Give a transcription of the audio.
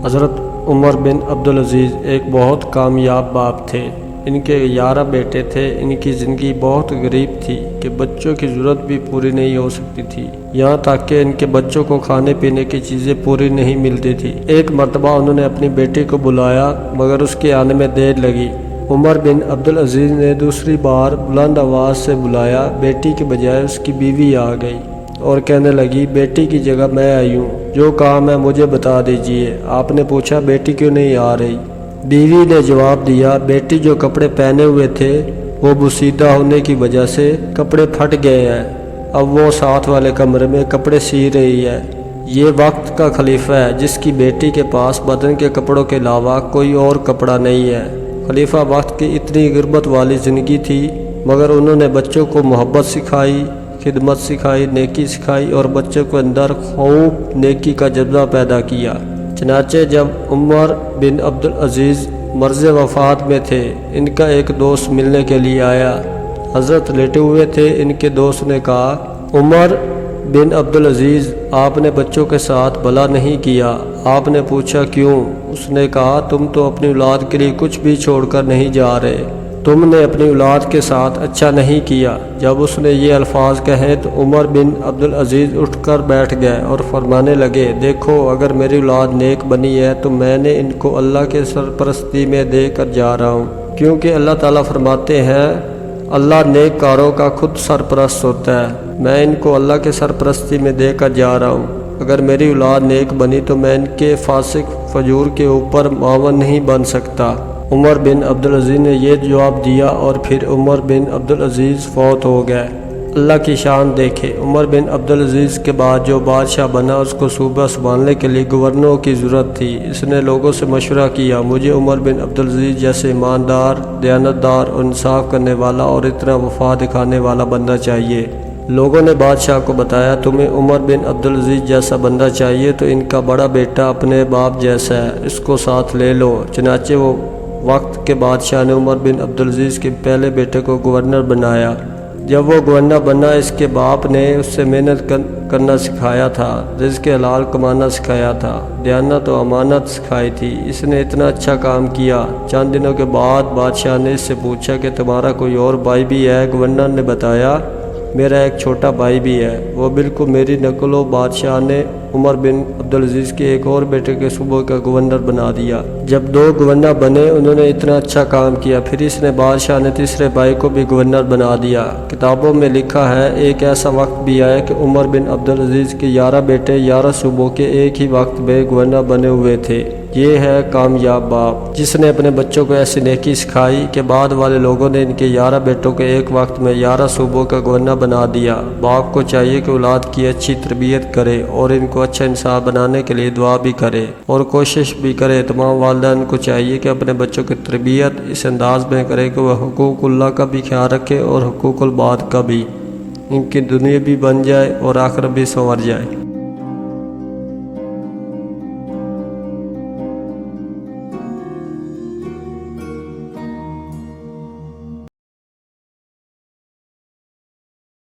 حضرت عمر بن عبدالعزیز ایک بہت کامیاب باپ تھے۔ ان کے 11 بیٹے تھے۔ ان کی زندگی بہت غریب تھی کہ بچوں کی ضرورت بھی پوری نہیں ہو سکتی تھی، یہاں تک کہ ان کے بچوں کو کھانے پینے کی چیزیں پوری نہیں ملتی تھی۔ ایک مرتبہ انہوں نے اپنی بیٹی کو بلایا مگر اس کے آنے میں دیر لگی۔ عمر بن عبدالعزیز نے دوسری بار بلند آواز سے بلایا۔ بیٹی کے بجائے اس کی بیوی آ گئی اور کہنے لگی، بیٹی کی جگہ میں آئی ہوں، جو کام ہے مجھے بتا دیجئے۔ آپ نے پوچھا، بیٹی کیوں نہیں آ رہی؟ بیوی نے جواب دیا، بیٹی جو کپڑے پہنے ہوئے تھے وہ بوسیدہ ہونے کی وجہ سے کپڑے پھٹ گئے ہیں، اب وہ ساتھ والے کمرے میں کپڑے سی رہی ہے۔ یہ وقت کا خلیفہ ہے جس کی بیٹی کے پاس بدن کے کپڑوں کے علاوہ کوئی اور کپڑا نہیں ہے۔ خلیفہ وقت کی اتنی غربت والی زندگی تھی مگر انہوں نے بچوں کو محبت سکھائی، خدمت سکھائی، نیکی سکھائی اور بچوں کے اندر خوب نیکی کا جذبہ پیدا کیا۔ چنانچہ جب عمر بن عبدالعزیز مرض وفات میں تھے، ان کا ایک دوست ملنے کے لیے آیا۔ حضرت لیٹے ہوئے تھے۔ ان کے دوست نے کہا، عمر بن عبدالعزیز، آپ نے بچوں کے ساتھ بھلا نہیں کیا۔ آپ نے پوچھا، کیوں؟ اس نے کہا، تم تو اپنی اولاد کے لیے کچھ بھی چھوڑ کر نہیں جا رہے، تم نے اپنی اولاد کے ساتھ اچھا نہیں کیا۔ جب اس نے یہ الفاظ کہے تو عمر بن عبدالعزیز اٹھ کر بیٹھ گئے اور فرمانے لگے، دیکھو اگر میری اولاد نیک بنی ہے تو میں نے ان کو اللہ کے سرپرستی میں دے کر جا رہا ہوں، کیونکہ اللہ تعالیٰ فرماتے ہیں اللہ نیک کاروں کا خود سرپرست ہوتا ہے۔ میں ان کو اللہ کے سرپرستی میں دے کر جا رہا ہوں۔ اگر میری اولاد نیک بنی تو میں ان کے فاسق فجور کے اوپر معاون نہیں بن سکتا۔ عمر بن عبدالعزیز نے یہ جواب دیا اور پھر عمر بن عبدالعزیز فوت ہو گئے۔ اللہ کی شان دیکھے، عمر بن عبدالعزیز کے بعد جو بادشاہ بنا اس کو صوبہ سنبھالنے کے لیے گورنروں کی ضرورت تھی۔ اس نے لوگوں سے مشورہ کیا، مجھے عمر بن عبدالعزیز جیسے ایماندار، دیانتدار اور انصاف کرنے والا اور اتنا وفا دکھانے والا بندہ چاہیے۔ لوگوں نے بادشاہ کو بتایا، تمہیں عمر بن عبدالعزیز جیسا بندہ چاہیے تو ان کا بڑا بیٹا اپنے باپ جیسا ہے، اس کو ساتھ لے لو۔ چنانچہ وہ وقت کے بادشاہ نے عمر بن عبدالعزیز کے پہلے بیٹے کو گورنر بنایا۔ جب وہ گورنر بنا، اس کے باپ نے اس سے محنت کرنا سکھایا تھا، رزق حلال کمانا سکھایا تھا، دیانت و امانت سکھائی تھی۔ اس نے اتنا اچھا کام کیا۔ چند دنوں کے بعد بادشاہ نے اس سے پوچھا کہ تمہارا کوئی اور بھائی بھی ہے؟ گورنر نے بتایا، میرا ایک چھوٹا بھائی بھی ہے، وہ بالکل میری نقل و۔ بادشاہ نے عمر بن عبدالعزیز کے ایک اور بیٹے کے صوبے کا گورنر بنا دیا۔ جب 2 گورنر بنے، انہوں نے اتنا اچھا کام کیا، پھر اس نے بادشاہ نے تیسرے بھائی کو بھی گورنر بنا دیا۔ کتابوں میں لکھا ہے، ایک ایسا وقت بھی آیا کہ عمر بن عبدالعزیز کے 11 بیٹے 11 صوبوں کے ایک ہی وقت میں گورنر بنے ہوئے تھے۔ یہ ہے کامیاب باپ، جس نے اپنے بچوں کو ایسی نیکی سکھائی کہ بعد والے لوگوں نے ان کے 11 بیٹوں کے ایک وقت میں 11 صوبوں کا گورنر بنا دیا۔ باپ کو چاہیے کہ اولاد کی اچھی تربیت کرے اور ان کو اچھا انسان بنانے کے لیے دعا بھی کرے اور کوشش بھی کرے۔ تمام والدین کو چاہیے کہ اپنے بچوں کی تربیت اس انداز میں کرے کہ وہ حقوق اللہ کا بھی خیال رکھے اور حقوق العباد کا بھی، ان کی دنیا بھی بن جائے اور آخرت بھی سنور جائے۔